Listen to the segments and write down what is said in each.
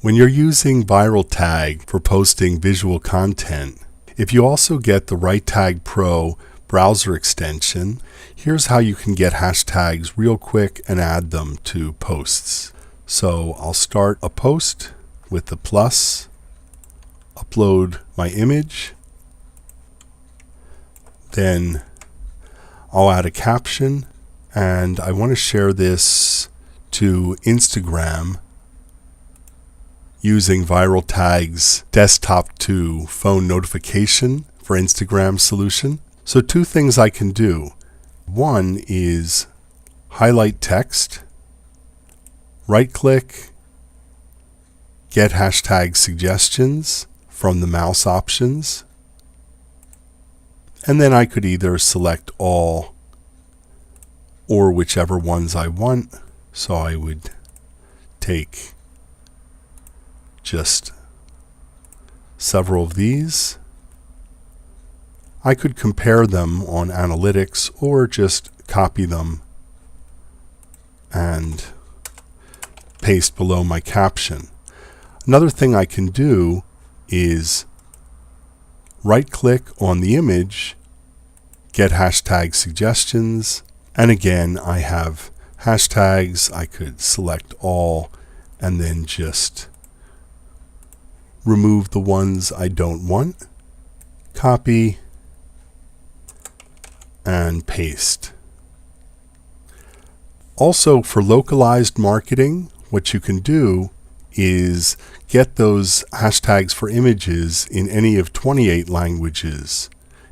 When you're using Viraltag for posting visual content, if you also get the RiteTag Pro browser extension, here's how you can get hashtags real quick and add them to posts. So I'll start a post with the plus, upload my image, then I'll add a caption, and I want to share this to Instagram using Viraltag's desktop to phone notification for Instagram solution. So two things I can do. One is highlight text, right-click, get hashtag suggestions from the mouse options, and then I could either select all or whichever ones I want. So I would take just several of these. I could compare them on analytics or just copy them and paste below my caption. Another thing I can do is right-click on the image, get hashtag suggestions, and again I have hashtags. I could select all and then just remove the ones I don't want, copy, and paste. Also, for localized marketing, what you can do is get those hashtags for images in any of 28 languages,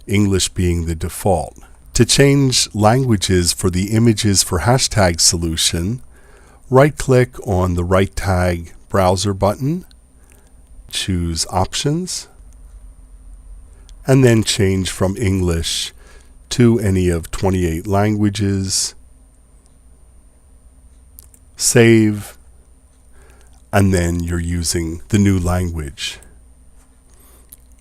English being the default. To change languages for the images for hashtag solution, right-click on the RiteTag browser button, choose Options, and then change from English to any of 28 languages, save, and then you're using the new language.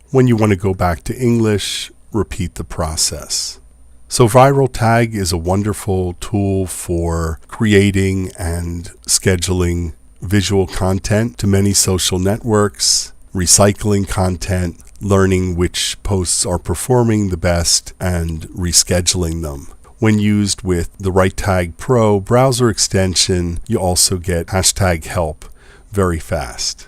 When you want to go back to English, repeat the process. So Viraltag is a wonderful tool for creating and scheduling visual content to many social networks, recycling content, learning which posts are performing the best, and rescheduling them. When used with the RiteTag Pro browser extension, you also get hashtag help very fast.